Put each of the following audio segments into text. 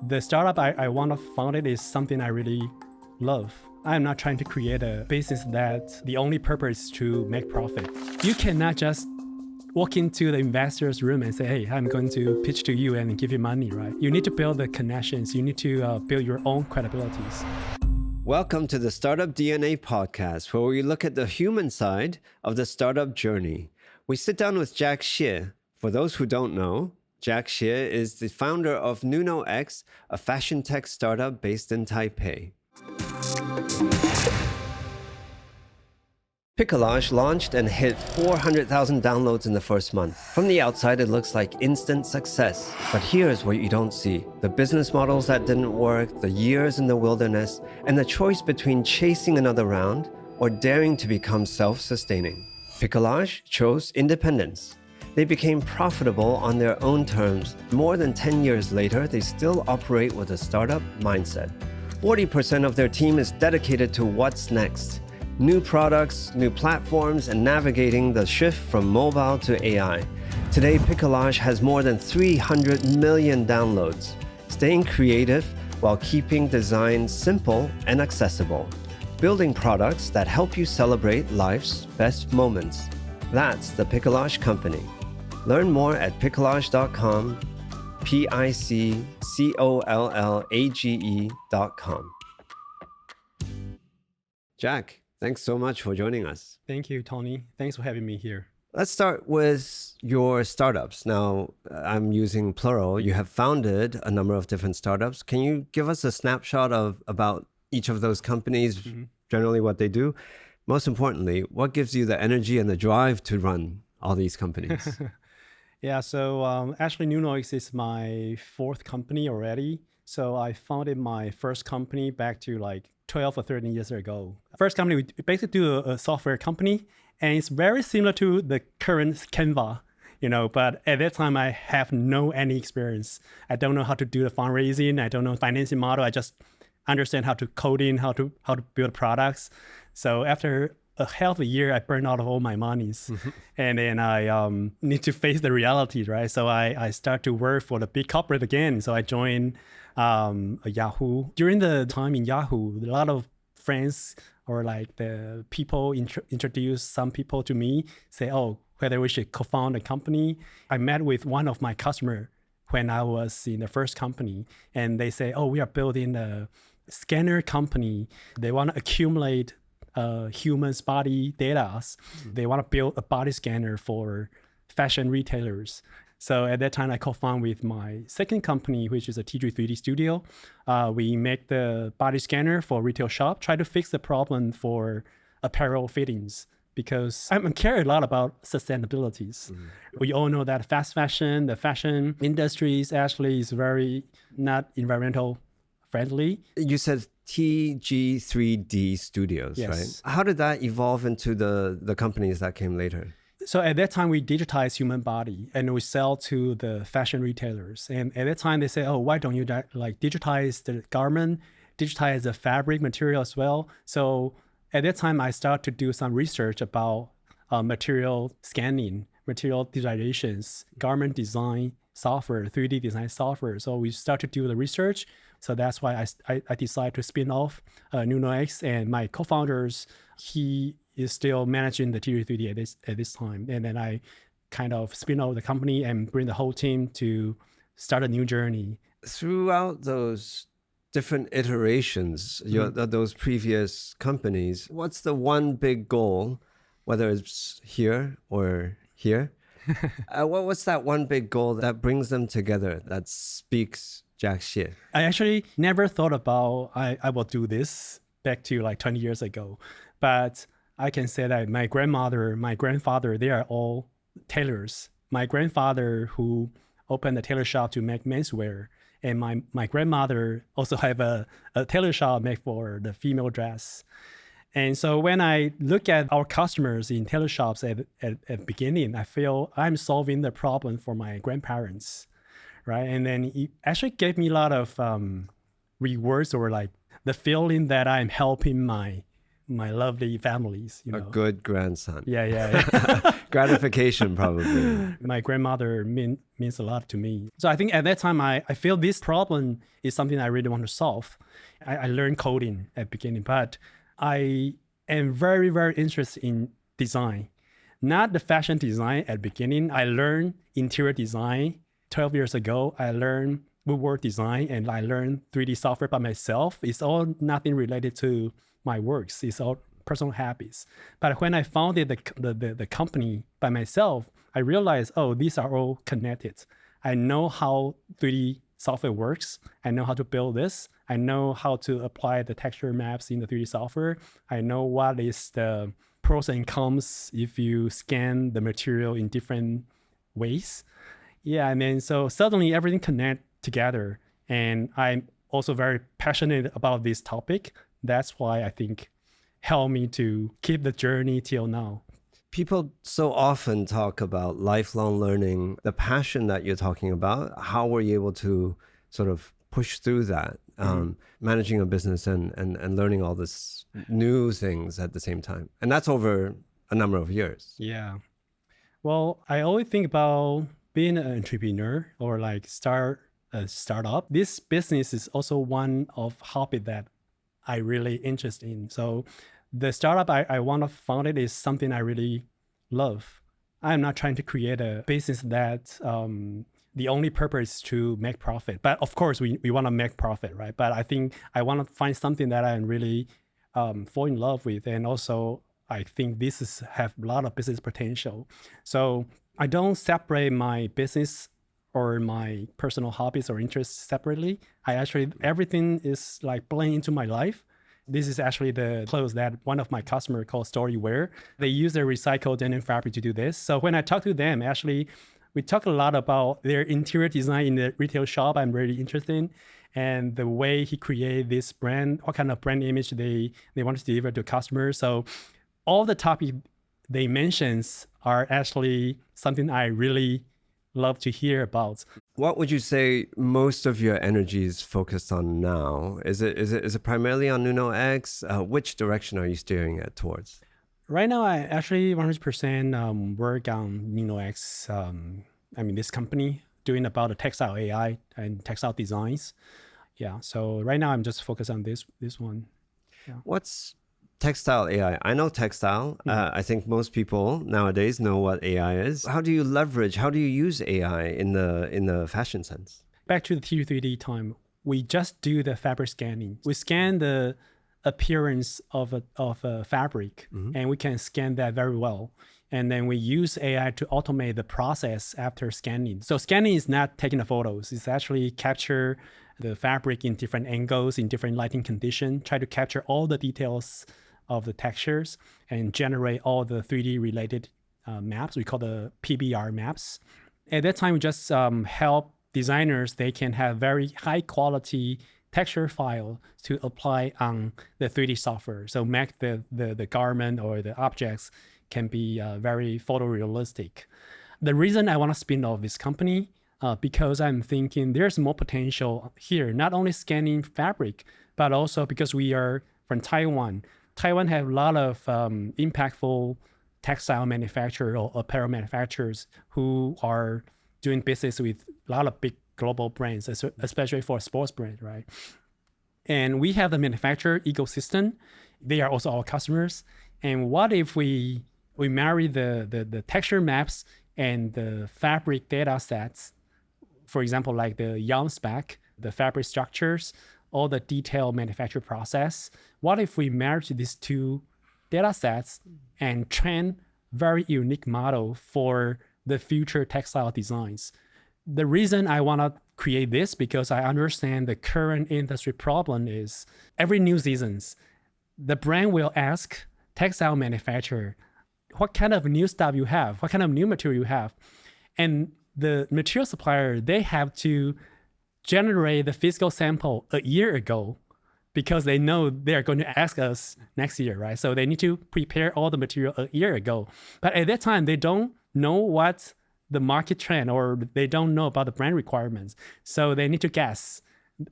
The startup I want to found it is something I really love. I'm not trying to create a business that the only purpose is to make profit. You cannot just walk into the investor's room and say, hey, I'm going to pitch to you and give you money, right? You need to build the connections. You need to build your own credibilities. Welcome to the Startup DNA podcast, where we look at the human side of the startup journey. We sit down with Jac Hsieh. For those who don't know, Jac Hsieh is the founder of NunoX, a fashion tech startup based in Taipei. Picolage launched and hit 400,000 downloads in the first month. From the outside, it looks like instant success. But here's what you don't see: the business models that didn't work, the years in the wilderness, and the choice between chasing another round or daring to become self-sustaining. Picolage chose independence. They became profitable on their own terms. More than 10 years later, they still operate with a startup mindset. 40% of their team is dedicated to what's next: new products, new platforms, and navigating the shift from mobile to AI. Today, Picolage has more than 300 million downloads, staying creative while keeping design simple and accessible, building products that help you celebrate life's best moments. That's the Picolage company. Learn more at picolage.com, PICCOLLAGE.com. Jac, thanks so much for joining us. Thank you, Tony. Thanks for having me here. Let's start with your startups. Now, I'm using plural. You have founded a number of different startups. Can you give us a snapshot about each of those companies, generally what they do? Most importantly, what gives you the energy and the drive to run all these companies? Yeah, so actually NunoX is my fourth company already. So I founded my first company back to like 12 or 13 years ago. First company, we basically do a software company, and it's very similar to the current Canva, but at that time I have any experience. I don't know how to do the fundraising. I don't know financing model. I just understand how to coding, how to build products. So after a half a year, I burned out all my monies. And then I need to face the reality, right? So I start to work for the big corporate again. So I joined Yahoo. During the time in Yahoo, a lot of friends or like the people introduce some people to me, say, oh, whether we should co-found a company. I met with one of my customers when I was in the first company, and they say, oh, we are building a scanner company. They want to accumulate humans' body data. They want to build a body scanner for fashion retailers. So at that time, I co-found with my second company, which is a T3 3D studio. We make the body scanner for retail shop, try to fix the problem for apparel fittings, because I'm care a lot about sustainabilities. We all know that fast fashion, the fashion industry actually is very not environmental friendly. You said TG3D Studios, Yes. right? How did that evolve into the companies that came later? So at that time, we digitize human body and we sell to the fashion retailers. And at that time, they say, oh, why don't you digitize the garment, digitize the fabric material as well? So at that time, I start to do some research about material scanning, material digitizations, garment design software, 3D design software. So we start to do the research. So that's why I decided to spin off NunoX, and my co-founders, he is still managing the T3 3D at this time. And then I kind of spin off the company and bring the whole team to start a new journey. Throughout those different iterations, those previous companies, what's the one big goal, whether it's here or here? What's that one big goal that brings them together, that speaks Jac Hsieh? I actually never thought about I will do this back to like 20 years ago. But I can say that my grandmother, my grandfather, they are all tailors. My grandfather who opened a tailor shop to make menswear, and my grandmother also have a tailor shop made for the female dress. And so when I look at our customers in tailor shops at the beginning, I feel I'm solving the problem for my grandparents, right? And then it actually gave me a lot of rewards, or like the feeling that I'm helping my my lovely families, A good grandson. Yeah. Gratification, probably. My grandmother means a lot to me. So I think at that time, I feel this problem is something I really want to solve. I learned coding at the beginning, but I am very, very interested in design. Not the fashion design at the beginning. I learned interior design 12 years ago. I learned woodwork design and I learned 3D software by myself. It's all nothing related to my works. It's all personal habits. But when I founded the company by myself, I realized, oh, these are all connected. I know how 3D software works. I know how to build this. I know how to apply the texture maps in the 3D software. I know what is the pros and cons if you scan the material in different ways. Yeah, and then so suddenly everything connect together. And I'm also very passionate about this topic. That's why I think helped me to keep the journey till now. People so often talk about lifelong learning, the passion that you're talking about. How were you able to sort of push through that, managing a business and learning all this new things at the same time? And that's over a number of years. Yeah. Well, I always think about being an entrepreneur or like start a startup. This business is also one of hobby that I really interested in. So the startup I want to found it is something I really love. I'm not trying to create a business that the only purpose is to make profit. But of course, we want to make profit, right? But I think I want to find something that I really fall in love with. And also, I think this have a lot of business potential. So I don't separate my business or my personal hobbies or interests separately. Everything is like blend into my life. This is actually the clothes that one of my customers called Storywear. They use their recycled denim fabric to do this. So when I talk to them, actually, we talk a lot about their interior design in the retail shop I'm really interested in, and the way he created this brand, what kind of brand image they want to deliver to customers. So all the topics they mentions are actually something I really love to hear about. What would you say most of your energy is focused on now? Is it primarily on NunoX? Which direction are you steering it towards? Right now, I actually 100% work on NunoX. This company doing about the textile AI and textile designs. Yeah. So right now, I'm just focused on this one. Yeah. What's textile AI? I know textile. I think most people nowadays know what AI is. How do you use AI in the fashion sense? Back to the T3D time, we just do the fabric scanning. We scan the appearance of a fabric, and we can scan that very well. And then we use AI to automate the process after scanning. So scanning is not taking the photos. It's actually capture the fabric in different angles, in different lighting conditions, try to capture all the details of the textures and generate all the 3D related maps. We call the PBR maps. At that time, we just help designers. They can have very high quality texture file to apply on the 3D software. So make the garment or the objects can be very photorealistic. The reason I want to spin off this company, because I'm thinking there's more potential here, not only scanning fabric, but also because we are from Taiwan. Taiwan have a lot of impactful textile manufacturers or apparel manufacturers who are doing business with a lot of big global brands, especially for sports brands, right? And we have the manufacturer ecosystem. They are also our customers. And what if we marry the texture maps and the fabric data sets, for example, like the yarn spec, the fabric structures, all the detailed manufacture process. What if we merge these two data sets and train very unique model for the future textile designs? The reason I want to create this because I understand the current industry problem is every new seasons, the brand will ask textile manufacturer, what kind of new stuff you have? What kind of new material you have? And the material supplier, they have to generate the physical sample a year ago because they know they're going to ask us next year, right? So they need to prepare all the material a year ago. But at that time, they don't know what the market trend or they don't know about the brand requirements. So they need to guess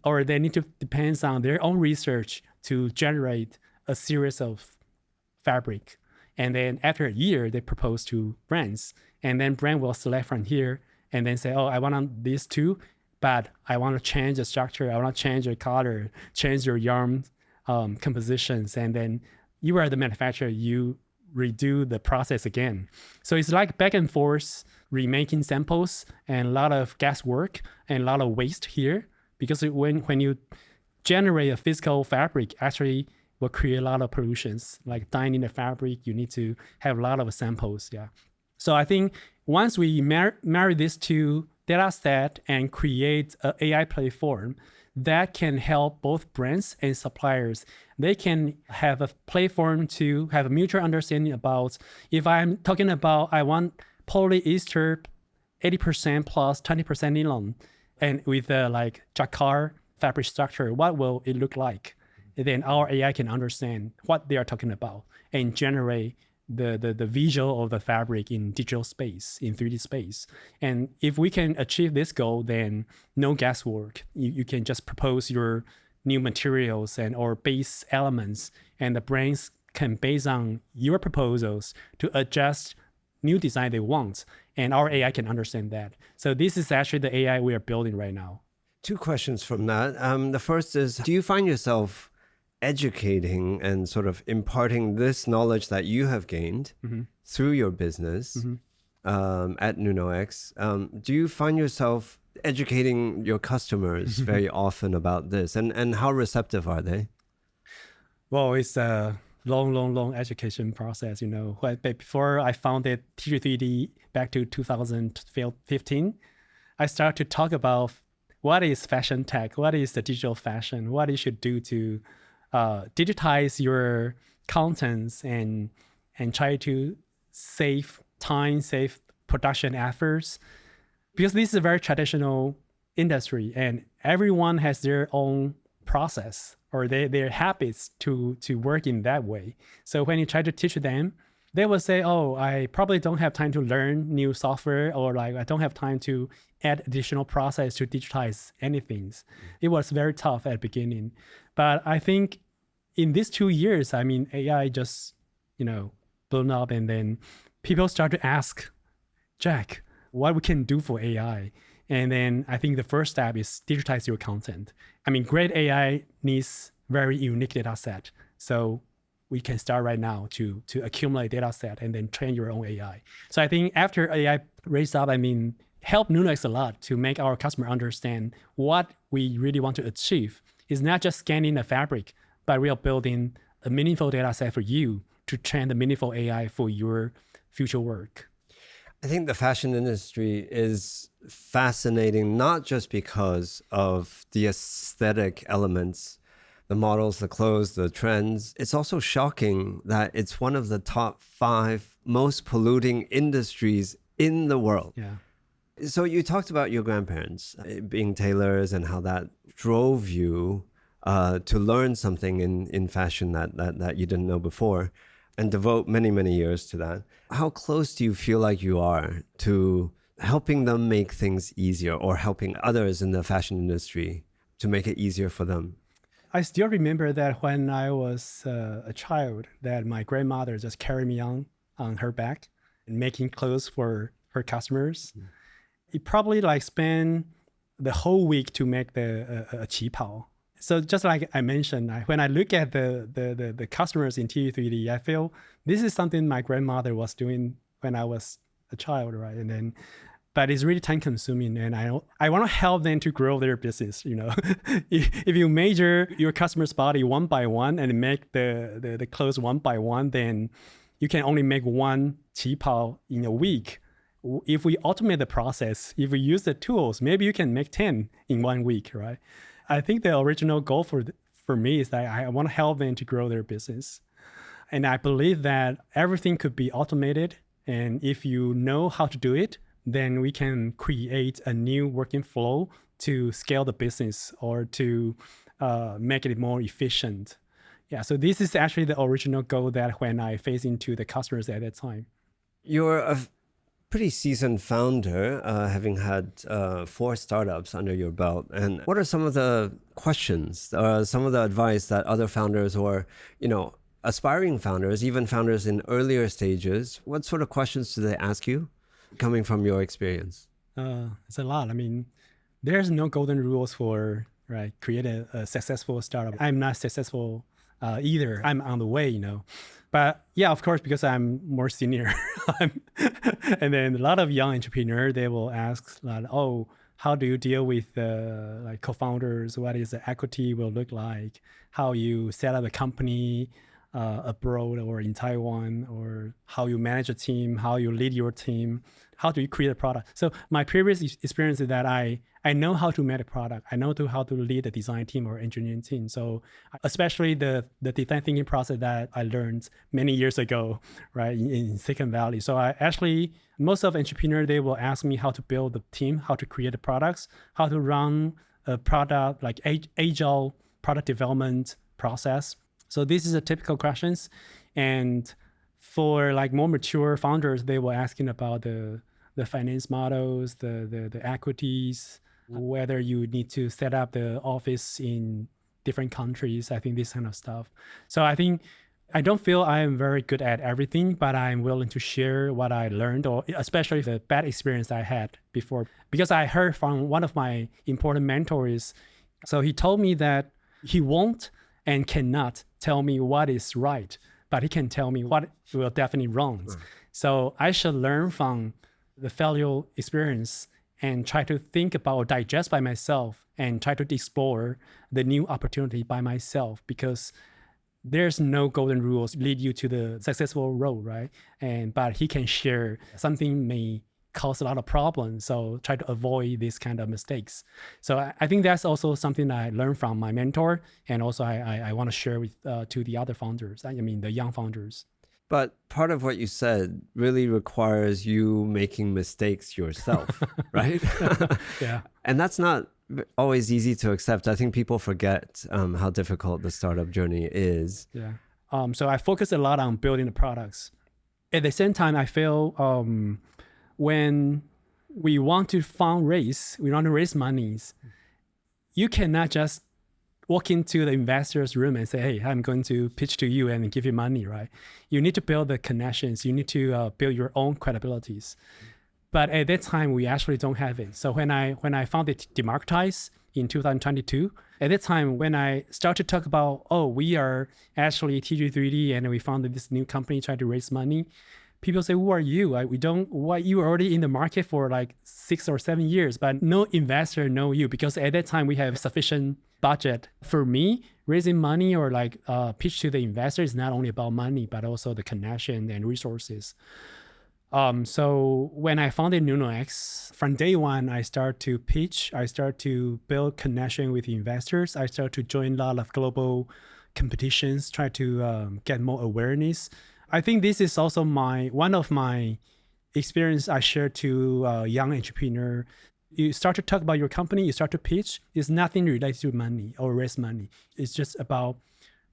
or they need to depend on their own research to generate a series of fabric. And then after a year, they propose to brands. And then brand will select from here and then say, oh, I want these two, but I want to change the structure. I want to change your color, change your yarn compositions. And then you are the manufacturer, you redo the process again. So it's like back and forth, remaking samples and a lot of guesswork and a lot of waste here. Because when you generate a physical fabric, actually will create a lot of pollutions. Like dyeing the fabric, you need to have a lot of samples. Yeah. So I think once we marry these two data set and create an AI platform that can help both brands and suppliers, they can have a platform to have a mutual understanding about, if I'm talking about I want polyester 80% plus 20% nylon, and with like jacquard fabric structure, what will it look like? And then our AI can understand what they are talking about and generate the visual of the fabric in digital space, in 3D space. And if we can achieve this goal, then no guesswork. You can just propose your new materials and or base elements, and the brands can, based on your proposals, to adjust new design they want. And our AI can understand that. So this is actually the AI we are building right now. Two questions from that. The first is, do you find yourself educating and sort of imparting this knowledge that you have gained through your business at NunoX? Do you find yourself educating your customers very often about this? And how receptive are they? Well, it's a long education process, you know. Before I founded TG3D back to 2015, I started to talk about what is fashion tech, what is the digital fashion, what you should do to digitize your contents and try to save time, save production efforts. Because this is a very traditional industry and everyone has their own process or their habits to work in that way. So when you try to teach them, they will say, oh, I probably don't have time to learn new software, or like I don't have time to add additional process to digitize anything. It was very tough at the beginning. But I think in these 2 years, I mean, AI just, you know, blown up, and then people start to ask, Jack, what we can do for AI? And then I think the first step is digitize your content. I mean, great AI needs very unique data set. So we can start right now to accumulate data set and then train your own AI. So I think after AI raised up, I mean, help NunoX a lot to make our customer understand what we really want to achieve. It's not just scanning the fabric, but we are building a meaningful data set for you to train the meaningful AI for your future work. I think the fashion industry is fascinating, not just because of the aesthetic elements, the models, the clothes, the trends. It's also shocking that it's one of the top 5 most polluting industries in the world. Yeah. So you talked about your grandparents being tailors and how that drove you to learn something in fashion that you didn't know before, and devote many, many years to that. How close do you feel like you are to helping them make things easier, or helping others in the fashion industry to make it easier for them? I still remember that when I was a child, that my grandmother just carried me on her back and making clothes for her customers. It probably like spent the whole week to make a qipao. So just like I mentioned, when I look at the customers in TG3D, I feel this is something my grandmother was doing when I was a child, right? And then, but it's really time consuming, and I want to help them to grow their business. You know, if you measure your customer's body one by one and make the clothes one by one, then you can only make one qipao in a week. If we automate the process, if we use the tools, maybe you can make 10 in 1 week, right? I think the original goal for me is that I want to help them to grow their business. And I believe that everything could be automated. And if you know how to do it, then we can create a new working flow to scale the business or to make it more efficient. Yeah, so this is actually the original goal that when I face into the customers at that time. You're a pretty seasoned founder, having had 4 startups under your belt. And what are some of the questions, some of the advice that other founders or, you know, aspiring founders, even founders in earlier stages, what sort of questions do they ask you coming from your experience? It's a lot. I mean, there's no golden rules for create a successful startup. I'm not successful either. I'm on the way, But yeah, of course, because I'm more senior. And then a lot of young entrepreneurs, they will ask, oh, how do you deal with co-founders? What is the equity will look like? How you set up a company abroad or in Taiwan, or how you manage a team, how you lead your team, how do you create a product? So my previous experience is that I know how to make a product. I know how to lead a design team or engineering team. So especially the design thinking process that I learned many years ago, right, in Silicon Valley. So I actually, most of entrepreneurs, they will ask me how to build the team, how to create the products, how to run a product, like agile product development process. So this is a typical questions. And for more mature founders, they were asking about the finance models, the equities, whether you need to set up the office in different countries. I think this kind of stuff. So I think I don't feel I am very good at everything, but I'm willing to share what I learned, or especially the bad experience I had before. Because I heard from one of my important mentors, so he told me that he won't and cannot tell me what is right, but he can tell me what will definitely wrong. So I should learn from the failure experience and try to think about, digest by myself, and try to explore the new opportunity by myself, because there's no golden rules lead you to the successful road, right? But he can share something may cause a lot of problems, so try to avoid these kind of mistakes. So I think that's also something I learned from my mentor, and also I want to share with to the other founders. I mean, the young founders. But part of what you said really requires you making mistakes yourself, right? Yeah. And that's not always easy to accept. I think people forget how difficult the startup journey is. Yeah. So I focus a lot on building the products. At the same time, I feel when we want to fundraise, we want to raise monies, you cannot just walk into the investor's room and say, hey, I'm going to pitch to you and give you money, right? You need to build the connections. You need to build your own credibilities. But at that time, we actually don't have it. So when I found it democratized in 2022, at that time, when I start to talk about, oh, we are actually TG3D and we founded this new company trying to raise money, people say, who are you? You were already in the market for 6 or 7 years, but no investor know you, because at that time we have sufficient budget. For me, raising money or pitch to the investor is not only about money, but also the connection and resources. So when I founded NunoX, from day one, I start to pitch, I start to build connection with investors, I start to join a lot of global competitions, try to get more awareness. I think this is also one of my experience I share to young entrepreneur. You start to talk about your company, you start to pitch. It's nothing related to money or raise money. It's just about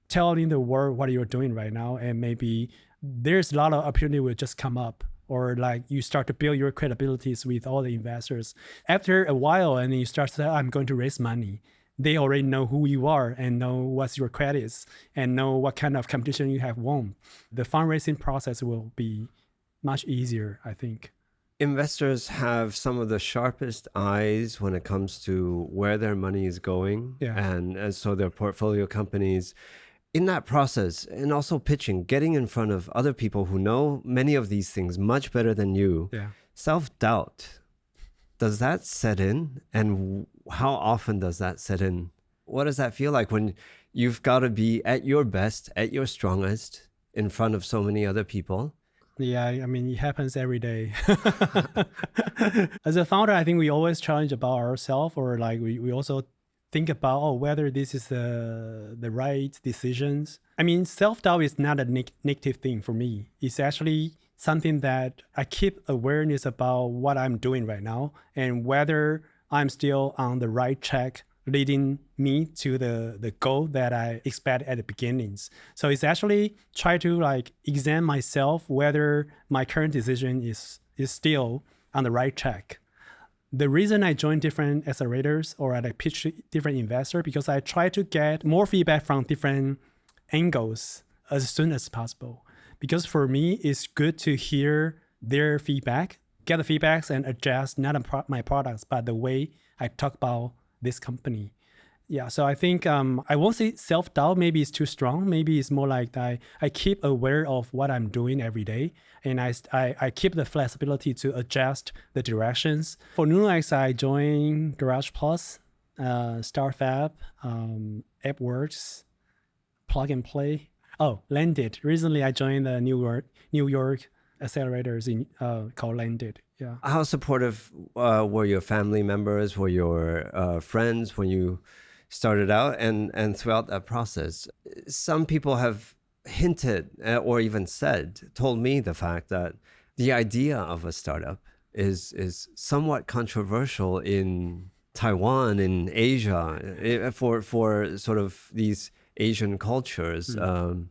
telling the world what you're doing right now, and maybe there's a lot of opportunity will just come up, or you start to build your credibilities with all the investors. After a while, and then you start to say, I'm going to raise money. They already know who you are and know what's your credits and know what kind of competition you have won. The fundraising process will be much easier, I think. Investors have some of the sharpest eyes when it comes to where their money is going. Yeah. And so their portfolio companies, in that process, and also pitching, getting in front of other people who know many of these things much better than you, self-doubt, does that set in? And how often does that set in? What does that feel like when you've got to be at your best, at your strongest, in front of so many other people? Yeah, I mean, it happens every day. As a founder, I think we always challenge about ourselves, or we also think about, whether this is the right decisions. I mean, self-doubt is not a negative thing for me. It's actually something that I keep awareness about what I'm doing right now and whether I'm still on the right track, leading me to the goal that I expect at the beginnings. So it's actually try to examine myself whether my current decision is still on the right track. The reason I join different accelerators or I pitch to different investors, because I try to get more feedback from different angles as soon as possible. Because for me, it's good to hear their feedback, get the feedbacks and adjust not my products, but the way I talk about this company. Yeah, so I think I won't say self-doubt, maybe it's too strong. Maybe it's more like I keep aware of what I'm doing every day. And I keep the flexibility to adjust the directions. For NunoX, I joined Garage Plus, StarFab, AppWorks, Plug and Play. Oh, Landed. Recently, I joined the New York accelerators called Landed. Yeah. How supportive were your family members, were your friends when you started out and throughout that process? Some people have hinted or even told me the fact that the idea of a startup is somewhat controversial in Taiwan, in Asia, for sort of these Asian cultures.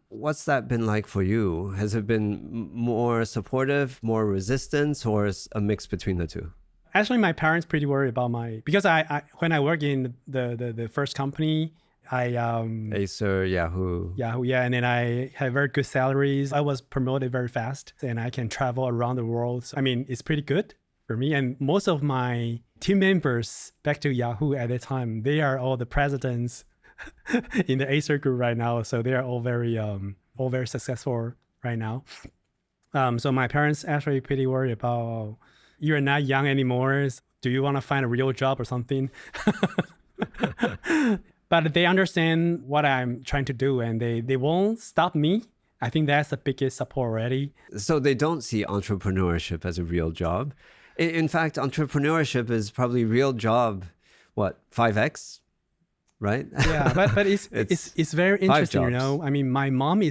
What's that been like for you? Has it been more supportive, more resistance, or is a mix between the two? Actually, my parents pretty worried about because I when I work in the first company, Acer, Yahoo, and then I had very good salaries. I was promoted very fast, and I can travel around the world. So, I mean, it's pretty good for me. And most of my team members back to Yahoo at that time, they are all the presidents in the Acer group right now. So they are all very successful right now. So my parents actually pretty worried about, you're not young anymore. Do you want to find a real job or something? But they understand what I'm trying to do, and they won't stop me. I think that's the biggest support already. So they don't see entrepreneurship as a real job. In fact, entrepreneurship is probably real job, 5x? Right? Yeah, but it's very interesting, you know. I mean, my mom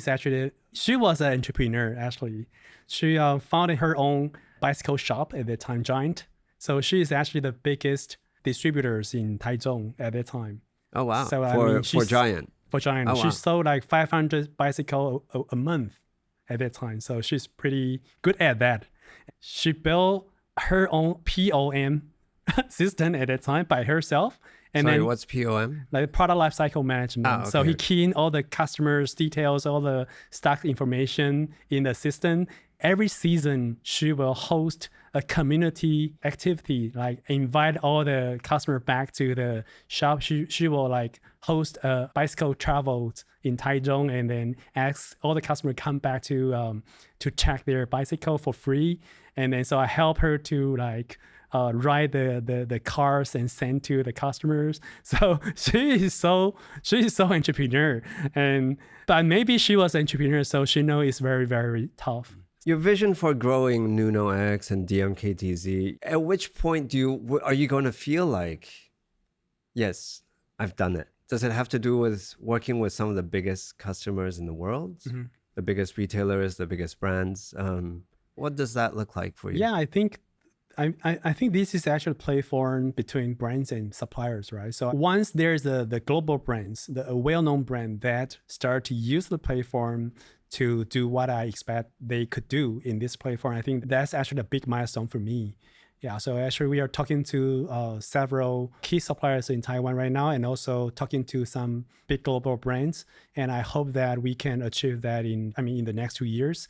she was an entrepreneur, actually. She founded her own bicycle shop at that time, Giant. So she is actually the biggest distributors in Taichung at that time. Oh, wow. So, for Giant. For Giant. Oh, wow. She sold like 500 bicycles a month at that time. So she's pretty good at that. She built her own POM system at that time by herself. And Sorry, then, what's POM? Like product lifecycle management. Okay. So he key in all the customers' details, all the stock information in the system. Every season, she will host a community activity, like invite all the customer back to the shop. She will like host a bicycle travels in Taichung, and then ask all the customers come back to check their bicycle for free. And then so I help her to like ride the cars and send to the customers. So she is so entrepreneur, but maybe she was an entrepreneur, so she knows it's very, very tough. Your vision for growing NunoX and DMKTZ, at which point are you going to feel like, yes, I've done it? Does it have to do with working with some of the biggest customers in the world, the biggest retailers, the biggest brands? What does that look like for you? Yeah, I think this is actually a platform between brands and suppliers, right? So once there's the global brands, a well-known brand that start to use the platform to do what I expect they could do in this platform, I think that's actually a big milestone for me. Yeah, so actually we are talking to several key suppliers in Taiwan right now, and also talking to some big global brands. And I hope that we can achieve that in the next 2 years.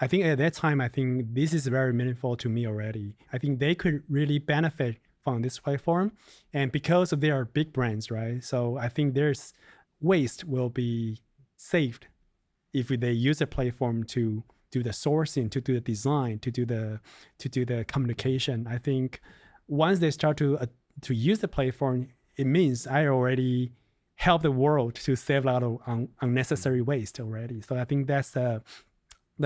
I think at that time, I think this is very meaningful to me already. I think they could really benefit from this platform. And because they are big brands, right? So I think there's waste will be saved if they use a platform to do the sourcing, to do the design, to do the communication. I think once they start to use the platform, it means I already help the world to save a lot of unnecessary waste already. So I think that's the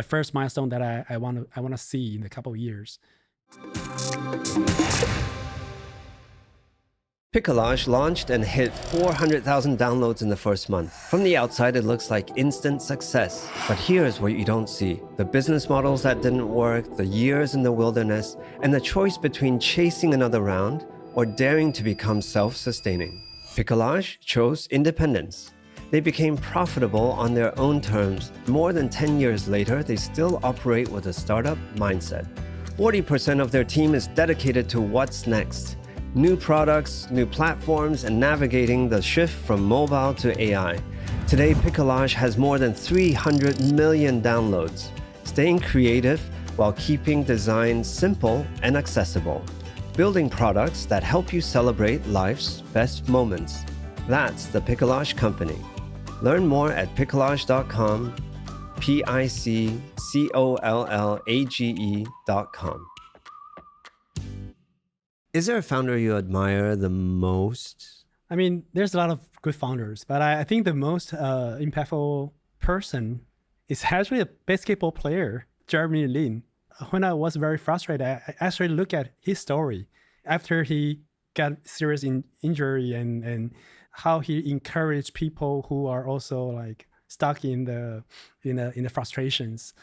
first milestone that I want to see in a couple of years. Picolage launched and hit 400,000 downloads in the first month. From the outside, it looks like instant success. But here's what you don't see: the business models that didn't work, the years in the wilderness, and the choice between chasing another round or daring to become self-sustaining. Picolage chose independence. They became profitable on their own terms. More than 10 years later, they still operate with a startup mindset. 40% of their team is dedicated to what's next. new products, new platforms, and navigating the shift from mobile to AI. Today, Picolage has more than 300 million downloads, staying creative while keeping design simple and accessible, building products that help you celebrate life's best moments. That's the Picolage Company. Learn more at picolage.com, PICCOLLAGE.com. Is there a founder you admire the most? I mean, there's a lot of good founders, but I think the most impactful person is actually a basketball player, Jeremy Lin. When I was very frustrated, I actually looked at his story after he got serious injury and how he encouraged people who are also like stuck in the frustrations.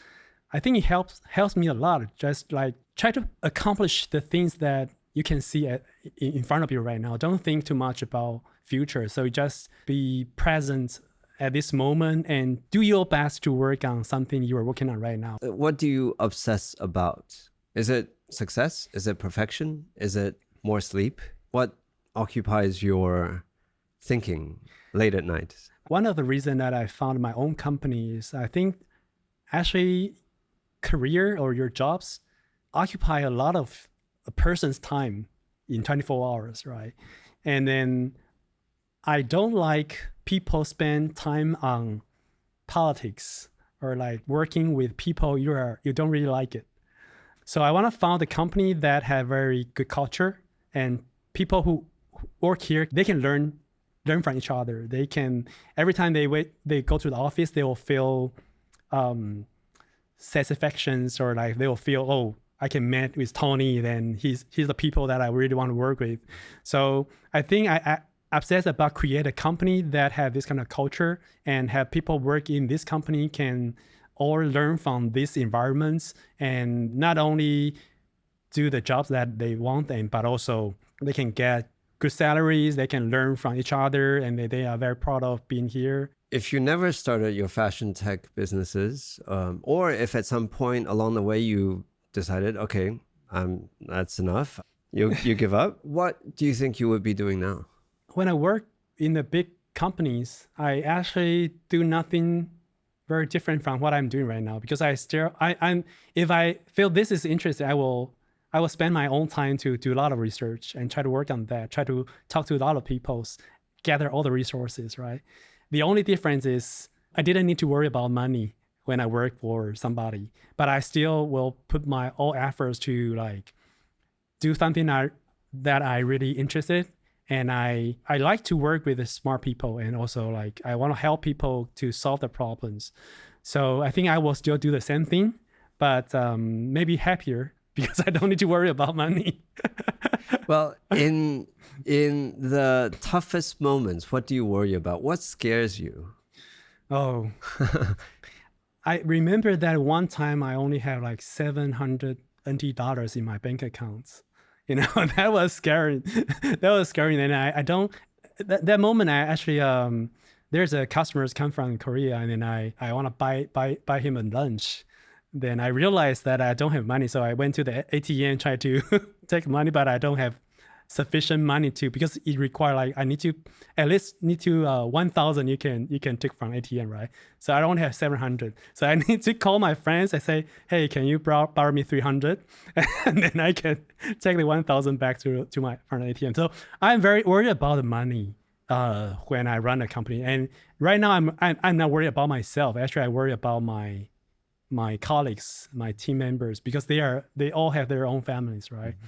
I think it helps me a lot. Just like try to accomplish the things that you can see in front of you right now. Don't think too much about future. So just be present at this moment and do your best to work on something you are working on right now. What do you obsess about? Is it success? Is it perfection? Is it more sleep? What occupies your thinking late at night? One of the reasons that I found my own company is I think actually career or your jobs occupy a lot of a person's time in 24 hours, right? And then I don't like people spend time on politics or like working with people you don't really like it. So I want to found a company that have very good culture and people who work here, they can learn from each other. They can, every time they go to the office, they will feel satisfactions or like they will feel, oh, I can meet with Tony, then he's the people that I really want to work with. So I think I obsess about create a company that have this kind of culture and have people work in this company can all learn from these environments and not only do the jobs that they want, but also they can get good salaries, they can learn from each other, and they are very proud of being here. If you never started your fashion tech businesses, or if at some point along the way you decided, okay, that's enough, you give up, what do you think you would be doing now? When I work in the big companies, I actually do nothing very different from what I'm doing right now because I'm if I feel this is interesting, I will spend my own time to do a lot of research and try to work on that, try to talk to a lot of people, gather all the resources, right? The only difference is I didn't need to worry about money when I work for somebody, but I still will put my all efforts to like do something that I really interested. And I like to work with the smart people and also like I want to help people to solve the problems. So I think I will still do the same thing, but maybe happier because I don't need to worry about money. Well, in the toughest moments, what do you worry about? What scares you? Oh, I remember that one time I only had like 700 NT dollars in my bank accounts. You know, that was scary. That was scary. And I don't, that moment I actually, there's a customers come from Korea and then I want to buy him a lunch. Then I realized that I don't have money. So I went to the ATM, tried to take money, but I don't have sufficient money to, because it requires like, I need to, at least need to 1,000 you can take from ATM, right? So I don't have 700. So I need to call my friends. I say, hey, can you borrow me 300? And then I can take the 1,000 back to my from the ATM. So I'm very worried about the money when I run a company. And right now I'm not worried about myself. Actually, I worry about my colleagues, my team members, because they all have their own families, right? Mm-hmm.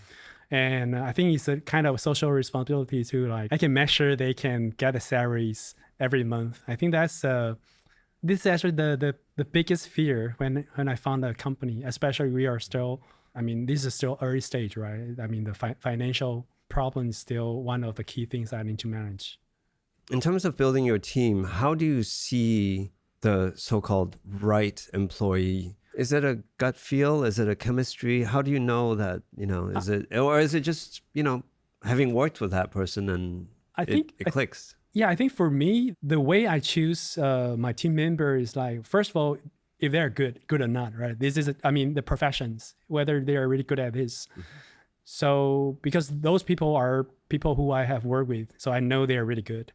And I think it's a kind of social responsibility to like, I can make sure they can get the salaries every month. I think that's, this is actually the biggest fear when I found a company, especially we are still, I mean, this is still early stage, right? I mean, the financial problem is still one of the key things I need to manage. In terms of building your team, how do you see the so-called right employee? Is it a gut feel? Is it a chemistry? How do you know that, is it just, having worked with that person and it clicks? Yeah, I think for me, the way I choose my team member is like, first of all, if they're good or not, right? This is, the professions, whether they are really good at this. Mm-hmm. So, because those people are people who I have worked with. So I know they're really good.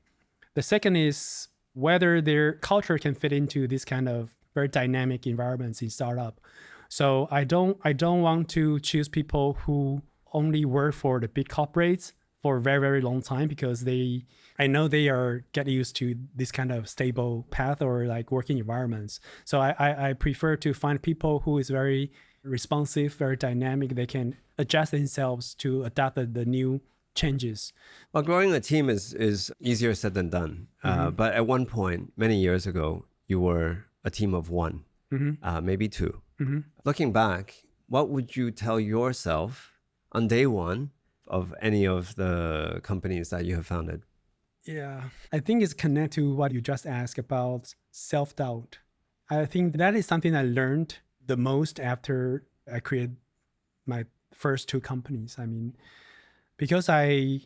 The second is whether their culture can fit into this kind of very dynamic environments in startup. So I don't want to choose people who only work for the big corporates for a very, very long time, because I know they are get used to this kind of stable path or like working environments. So I prefer to find people who is very responsive, very dynamic. They can adjust themselves to adapt the new changes. Well, growing a team is easier said than done. But at one point, many years ago, you were a team of one, maybe two. Looking back, what would you tell yourself on day one of any of the companies that you have founded? Yeah, I think it's connected to what you just asked about self-doubt. I think that is something I learned the most after I created my first two companies. I mean, because I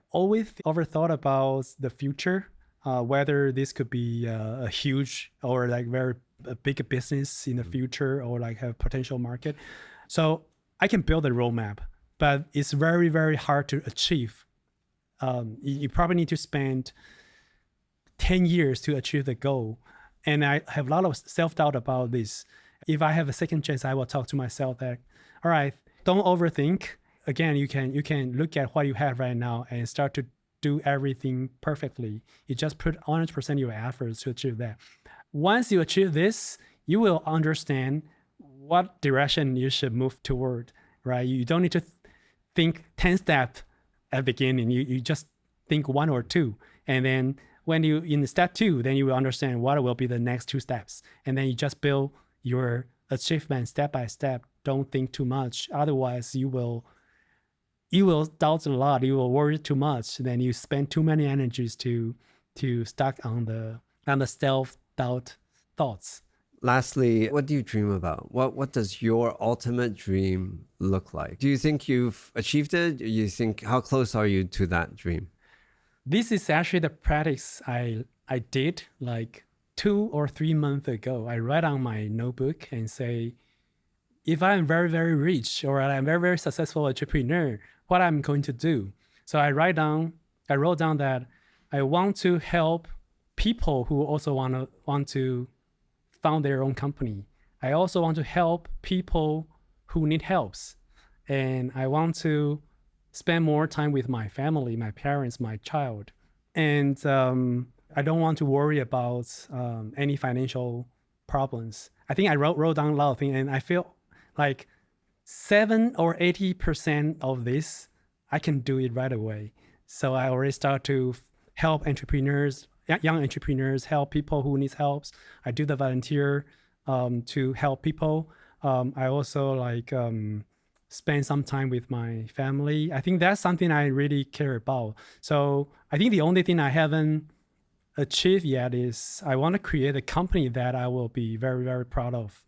always overthought about the future, whether this could be a huge or like very a big business in the future or like a potential market. So I can build a roadmap, but it's very, very hard to achieve. You probably need to spend 10 years to achieve the goal. And I have a lot of self-doubt about this. If I have a second chance, I will talk to myself that, all right, don't overthink. Again, you can look at what you have right now and start to do everything perfectly. You just put 100% of your efforts to achieve that. Once you achieve this, you will understand what direction you should move toward, right? You don't need to think 10 steps at the beginning. You just think one or two. And then when you in step two, then you will understand what will be the next two steps. And then you just build your achievement step by step. Don't think too much. Otherwise, you will doubt a lot. You will worry too much. Then you spend too many energies to stuck on the self-doubt thoughts. Lastly, what do you dream about? What does your ultimate dream look like? Do you think you've achieved it? You think, how close are you to that dream? This is actually the practice I did like 2 or 3 months ago. I write on my notebook and say, if I'm very, very rich or I'm very, very successful entrepreneur, what I'm going to do. So I wrote down that I want to help people who also want to found their own company. I also want to help people who need helps. And I want to spend more time with my family, my parents, my child. And I don't want to worry about any financial problems. I think I wrote down a lot of things, and I feel like 7 or 80% of this, I can do it right away. So I already start to help entrepreneurs, young entrepreneurs, help people who need help. I do the volunteer to help people. I also spend some time with my family. I think that's something I really care about. So I think the only thing I haven't achieved yet is I want to create a company that I will be very, very proud of.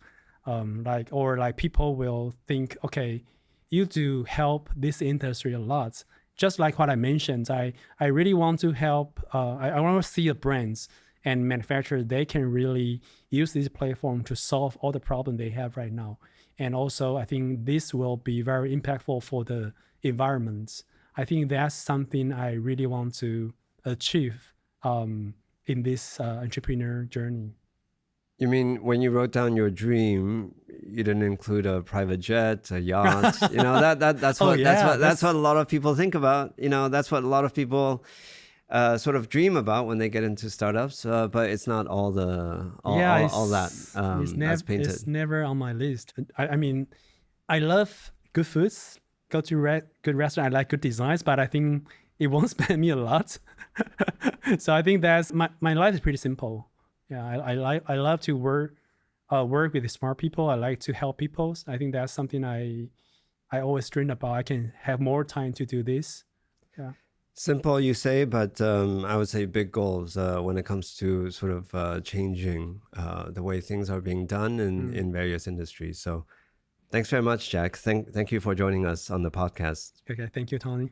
People will think, okay, you do help this industry a lot. Just like what I mentioned, I really want to help, I want to see the brands and manufacturers, they can really use this platform to solve all the problems they have right now. And also, I think this will be very impactful for the environment. I think that's something I really want to achieve in this entrepreneur journey. You mean when you wrote down your dream, you didn't include a private jet, a yacht? That's what that's what a lot of people think about. That's what a lot of people sort of dream about when they get into startups. But it's not all that that's painted. It's never on my list. I mean, I love good foods. Go to good restaurant. I like good designs, but I think it won't spend me a lot. So I think that's my life is pretty simple. Yeah, I love to work with smart people. I like to help people. I think that's something I always dream about. I can have more time to do this. Yeah. Simple, you say, but I would say big goals when it comes to sort of changing the way things are being done in various industries. So thanks very much, Jac. Thank you for joining us on the podcast. Okay, thank you, Tony.